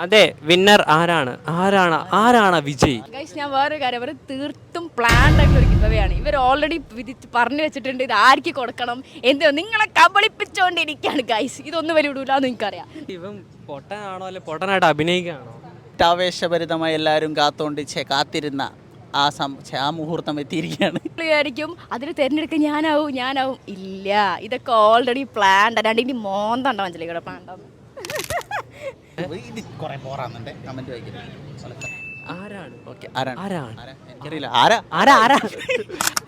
അതെ, വിന്നർ ആരാണ് വിജയ്? ഗൈസ്, ഞാൻ വേറൊരു കാര്യം, അവർ തീർത്തും പ്ലാൻഡ് ആയിട്ടുള്ള ഒരു ഗിവയാണ്. ഇവർ ഓൾറെഡി പറഞ്ഞു വെച്ചിട്ടുണ്ട് ഇത് ആർക്ക് കൊടുക്കണം, എന്തോ നിങ്ങളെ കബളിപ്പിച്ചുകൊണ്ടിരിക്കുകയാണ് ഗൈസ്. ഇതൊന്നും വലിയ വിടൂലെന്ന് എനിക്കറിയാം. ഇവൻ പൊട്ടനാണോ അല്ലെ പൊട്ടനായിട്ട് അഭിനയിക്കുകയാണോ? ആവേശഭരിതമായി എല്ലാവരും കാത്തിരുന്ന ആ മുഹൂർത്തം എത്തിയിരിക്കുകയാണ്. ആയിരിക്കും അതിന് തിരഞ്ഞെടുക്കാൻ ഞാനാവും ഇല്ല, ഇതൊക്കെ ഓൾറെഡി പ്ലാൻഡ്. അല്ലാണ്ട് ഇനി മോന്തണ്ടോ മനസ്സിലായി പ്ലാൻഡാന്ന്.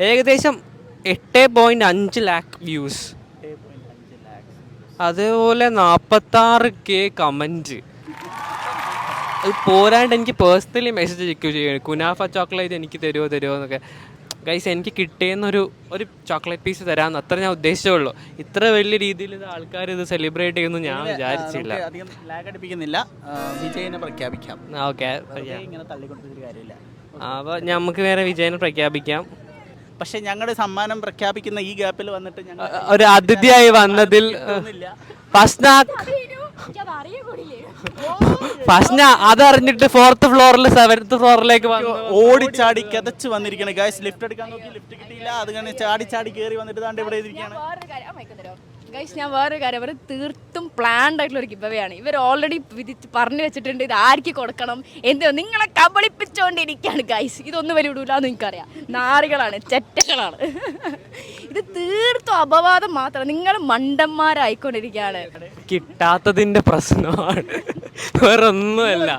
ഏകദേശം 8.5 ലാക്ക് വ്യൂസ്, അതേപോലെ 46K കമന്റ്. അത് പോരാണ്ട് എനിക്ക് പേഴ്സണലി മെസ്സേജ് അയക്കുകയും ചെയ്യും, കുനാഫ ചോക്ലേറ്റ് എനിക്ക് തരുമോ എന്നൊക്കെ. ഗൈസ്, എനിക്ക് കിട്ടിയെന്നൊരു ചോക്ലേറ്റ് പീസ് തരാമെന്ന് അത്ര ഞാൻ ഉദ്ദേശിച്ചുള്ളൂ. ഇത്ര വലിയ രീതിയിൽ ഇത് ആൾക്കാർ ഇത് സെലിബ്രേറ്റ് ചെയ്യുന്നു ഞാൻ വിചാരിച്ചില്ല. വിജയനെ പ്രഖ്യാപിക്കാം. ഓക്കെ, ഇങ്ങനെ തള്ളിക്കൊണ്ടിരിക്കുന്ന കാര്യമില്ല. അപ്പോൾ നമുക്ക് വേറെ വിജയനെ പ്രഖ്യാപിക്കാം. പക്ഷെ ഞങ്ങളുടെ സമ്മാനം പ്രഖ്യാപിക്കുന്ന ഈ ഗ്യാപ്പിൽ വന്നിട്ട് ഒരു അതിഥിയായി വന്നതിൽ ഫസ്ന അതറിഞ്ഞിട്ട് 4th ഫ്ലോറിൽ 7th ഫ്ലോറിലേക്ക് ഓടിച്ചാടി കിതച്ച് വന്നിരിക്കുകയാണ് ഗൈസ്. ലിഫ്റ്റ് എടുക്കാൻ നോക്കി, ലിഫ്റ്റ് കിട്ടിയില്ല. അത് കഴിഞ്ഞ് ചാടി കയറി വന്നിട്ട് താണ്ട് ഇവിടെ ഇരിക്കുകയാണ്. ഗൈസ്, ഞാൻ വേറൊരു കാര്യം, അവർ തീർത്തും പ്ലാൻഡ് ആയിട്ടുള്ള ഒരു ഗിവയാണ്. ഇവർ ഓൾറെഡി പറഞ്ഞു വെച്ചിട്ടുണ്ട് ഇത് ആർക്ക് കൊടുക്കണം, എന്തോ നിങ്ങളെ കബളിപ്പിച്ചുകൊണ്ടിരിക്കുകയാണ് ഗൈസ്. ഇതൊന്നും വലിയ വിടൂലെന്ന് എനിക്കറിയാം. നാറികളാണ്, ചെറ്റകളാണ്. ഇത് തീർത്തും അപവാദം മാത്രം. നിങ്ങൾ മണ്ടന്മാരായിക്കൊണ്ടിരിക്കുകയാണ്. കിട്ടാത്തതിന്റെ പ്രശ്നമാണ്, വേറൊന്നുമല്ല.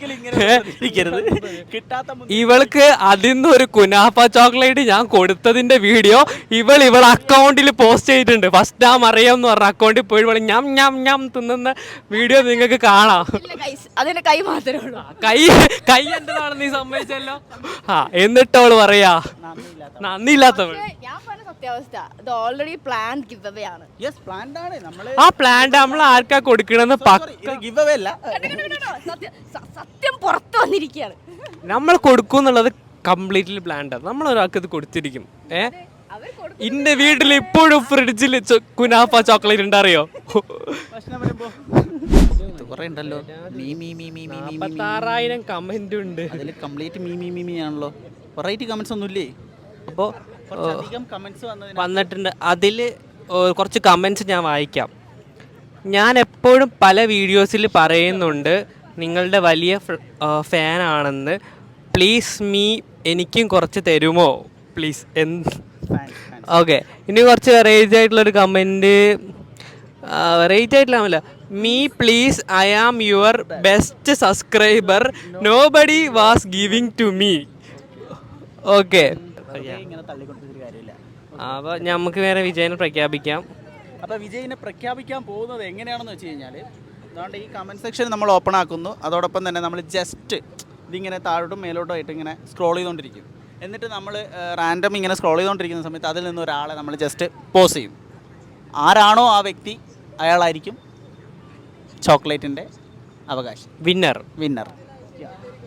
ഇവൾക്ക് അതിന്ന് ഒരു കുനാഫ ചോക്ലേറ്റ് ഞാൻ കൊടുത്തതിന്റെ വീഡിയോ ഇവൾ അക്കൗണ്ടിൽ പോസ്റ്റ് ചെയ്തിട്ടുണ്ട്. ഫസ്റ്റ് ആ മറിയം എന്ന് പറഞ്ഞ അക്കൗണ്ടിൽ പോയി ഞാൻ ഞാൻ ഞാൻ തിന്നുന്ന വീഡിയോ നിങ്ങൾക്ക് കാണാം. അതിന്റെ കൈ മാത്രമേ ഉള്ളൂ. കൈ എന്റേതാണെന്ന് നീ സമ്മതിച്ചല്ലോ. എന്നിട്ടവള് പറയാ നന്ദിയില്ലാത്തവൾ. സത്യാവസ്ഥ ഇത് ഓൾറെഡി പ്ലാൻഡ് ഗിവ് അവേ ആണ്. ആ പ്ലാൻഡ് നമ്മൾ ആർക്കാ കൊടുക്കണമെന്ന് സത്യം പുറത്തു വന്നിരിക്കുകയാണ്. നമ്മൾ കൊടുക്കുന്നുള്ളത് കംപ്ലീറ്റ്ലി പ്ലാൻഡ്. നമ്മൾ ഒരാൾക്ക് ഇത് കൊടുത്തിരിക്കും. ഇന്റെ വീട്ടിൽ ഇപ്പോഴും ഫ്രിഡ്ജിൽ കുനാഫ ചോക്ലേറ്റ് ഉണ്ടറിയോ? 46,000 കമന്റ് ഉണ്ട്. അതിൽ കംപ്ലീറ്റ് മീമി ആണല്ലോ. വെറൈറ്റി കമന്റ്സ് ഒന്നും ഇല്ലേ? അപ്പോൾ വന്നിട്ടുണ്ട്. അതിൽ കുറച്ച് കമൻറ്റ്സ് ഞാൻ വായിക്കാം. ഞാൻ എപ്പോഴും പല വീഡിയോസിൽ പറയുന്നുണ്ട് നിങ്ങളുടെ വലിയ ഫാനാണെന്ന്. പ്ലീസ് എനിക്കും കുറച്ച് തരുമോ പ്ലീസ്? ഓക്കെ, ഇനി കുറച്ച് വെറൈറ്റി ആയിട്ടുള്ളൊരു കമൻറ്റ്. വെറൈറ്റി ആയിട്ടില്ല. Please, I am your best subscriber, nobody was giving to me. Okay, അപ്പോൾ നമുക്ക് വേറെ വിജയനെ പ്രഖ്യാപിക്കാം. അപ്പോൾ വിജയിനെ പ്രഖ്യാപിക്കാൻ പോകുന്നത് എങ്ങനെയാണെന്ന് വെച്ച് കഴിഞ്ഞാൽ, അതുകൊണ്ട് ഈ കമൻറ്റ് സെക്ഷൻ നമ്മൾ ഓപ്പൺ ആക്കുന്നു. അതോടൊപ്പം തന്നെ നമ്മൾ ജസ്റ്റ് ഇതിങ്ങനെ താഴോട്ടും മേലോട്ടും ആയിട്ട് ഇങ്ങനെ സ്ക്രോൾ ചെയ്തുകൊണ്ടിരിക്കും. എന്നിട്ട് നമ്മൾ റാൻഡം ഇങ്ങനെ സ്ക്രോൾ ചെയ്തുകൊണ്ടിരിക്കുന്ന സമയത്ത് അതിൽ നിന്ന് ഒരാളെ നമ്മൾ ജസ്റ്റ് പോസ് ചെയ്യും. ആരാണോ ആ വ്യക്തി അയാളായിരിക്കും ചോക്ലേറ്റിൻ്റെ അവകാശം, വിന്നർ.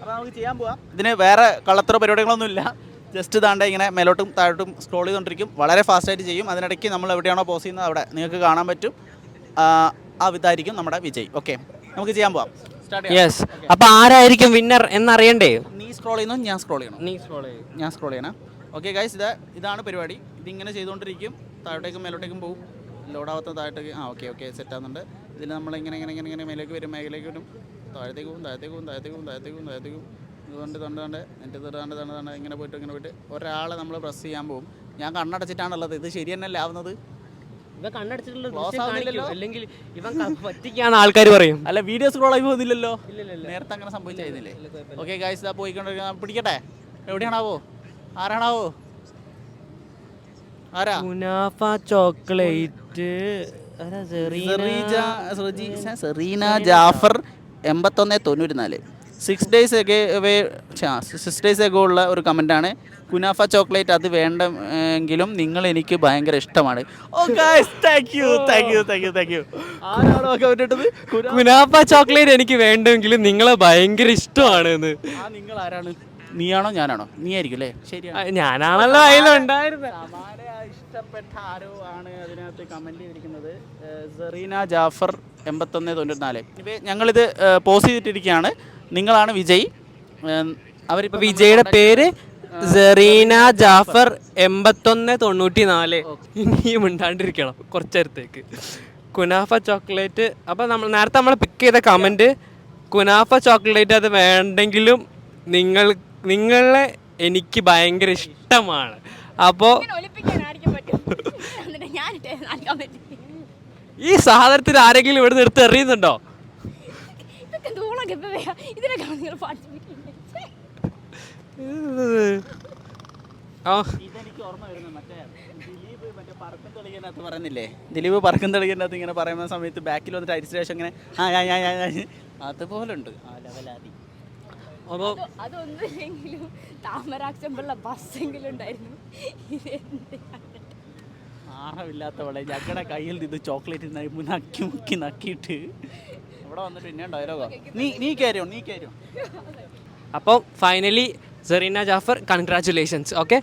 അപ്പോൾ നമുക്ക് ചെയ്യാൻ പോവാം. ഇതിന് വേറെ കള്ളത്തരോ പരിപാടികളൊന്നുമില്ല. ജസ്റ്റ് താണ്ട ഇങ്ങനെ മേലോട്ടും താഴോട്ടും സ്ക്രോൾ ചെയ്തുകൊണ്ടിരിക്കും. വളരെ ഫാസ്റ്റായിട്ട് ചെയ്യും. അതിനിടയ്ക്ക് നമ്മൾ എവിടെയാണോ പോസ് ചെയ്യുന്നത് അവിടെ നിങ്ങൾക്ക് കാണാൻ പറ്റും. ആ ഇതായിരിക്കും നമ്മുടെ വിജയ്. ഓക്കെ, നമുക്ക് ചെയ്യാൻ പോവാം. യെസ്. അപ്പോൾ ആരായിരിക്കും വിന്നർ എന്നറിയണ്ടേ? നീ സ്ക്രോൾ ചെയ്യുന്നു, ഞാൻ സ്ക്രോൾ ചെയ്യണം. ഞാൻ സ്ക്രോൾ ചെയ്യണം. ഓക്കെ ഗൈസ്, ഇതാണ് പരിപാടി. ഇതിങ്ങനെ ചെയ്തുകൊണ്ടിരിക്കും. താഴോട്ടേക്കും മേലോട്ടേക്കും പോകും. ലോഡാവാത്ത താഴോട്ടേക്ക്. ഓക്കെ സെറ്റ് ആകുന്നുണ്ട്. ഇതിൽ നമ്മളിങ്ങനെ ഇങ്ങനെ മേലേക്ക് വരും, താഴത്തേക്ക് പോകും. ഇതുകൊണ്ട് ഇങ്ങനെ പോയിട്ട് ഒരാളെ നമ്മൾ പ്രസ് ചെയ്യാൻ പോകും. ഞാൻ കണ്ണടച്ചിട്ടാണുള്ളത്. ഇത് ശരി തന്നെയല്ലേ ആവുന്നത്? ആൾക്കാർ പറയും. അല്ല, വീഡിയോ സ്ക്രോൾ ആയി പോകുന്നില്ലല്ലോ. നേരത്തെ അങ്ങനെ സംഭവിച്ചായിരുന്നില്ലേ? ഓക്കെ ഗൈസ്, ഇതാ പോയിക്കൊണ്ടിരിക്കുന്ന. പിടിക്കട്ടെ, എവിടെയാണാവോ? ആരാണാവോ? ആരാ? Kunafa chocolate Serena Jafar 8194. 6 days ago ഉള്ള ഒരു കമൻറ്റാണ്. കുനാഫ ചോക്ലേറ്റ് അത് വേണ്ടെങ്കിലും നിങ്ങൾ എനിക്ക് ഭയങ്കര ഇഷ്ടമാണ്. കുനാഫ ചോക്ലേറ്റ് എനിക്ക് വേണ്ടെങ്കിലും നിങ്ങളെ ഭയങ്കര ഇഷ്ടമാണ്. നിങ്ങൾ ആരാണ്? നീയാണോ ഞാനാണോ? നീ ആയിരിക്കും അല്ലേ? ശരിയാണ്, ഞാനാണല്ലോ അതിലുണ്ടായിരുന്നത്. ഇഷ്ടപ്പെട്ട ആരോ ആണ് അതിനകത്ത് കമൻറ്റ് ചെയ്തിരിക്കുന്നത്. സെറീന ജാഫർ 8194. ഞങ്ങളിത് പോസ്റ്റ് ചെയ്തിട്ടിരിക്കുകയാണ്. നിങ്ങളാണ് വിജയ്. അവരിപ്പോൾ വിജയുടെ പേര് സെറീന ജാഫർ 8194. ഇനിയും മിണ്ടാണ്ടിരിക്കണം കുറച്ചേരത്തേക്ക്. കുനാഫ ചോക്ലേറ്റ്. അപ്പോൾ നേരത്തെ നമ്മൾ പിക്ക് ചെയ്ത കമൻറ്റ് കുനാഫ ചോക്ലേറ്റ് അത് വേണ്ടെങ്കിലും നിങ്ങളെ എനിക്ക് ഭയങ്കര ഇഷ്ടമാണ്. അപ്പോൾ ഈ സാധനത്തിന് ആരെങ്കിലും ഇവിടെ നിർത്തി എറിയുന്നുണ്ടോ? ഇതെനിക്ക് ഓർമ്മ വരുന്നത് മറ്റേ ദിലീപ് മറ്റേ പറക്കും തെളിയിനകത്ത് പറയുന്നില്ലേ, ദിലീപ് പറക്കും തെളിയിനകത്ത് ഇങ്ങനെ പറയുന്ന സമയത്ത് ബാക്കിൽ വന്നിട്ട് അരിശ്രേഷം ഇങ്ങനെ അതുപോലെ ഉണ്ട് ആ ലെവലാതി. അപ്പോൾ അതൊന്നുമില്ലെങ്കിലും താമരാക്ഷമ്പുള്ള ബസ്സെങ്കിലും ഉണ്ടായിരുന്നു. ആണമില്ലാത്തവളെ ഞങ്ങളുടെ കയ്യിൽ ഇത് ചോക്ലേറ്റ് നക്കി മുക്കി നക്കിയിട്ട് ഇവിടെ വന്നിട്ട് പിന്നെ ഡയലോഗോ നീ കയറിയോ. അപ്പോൾ finally Serena Jafar, congratulations. Okay.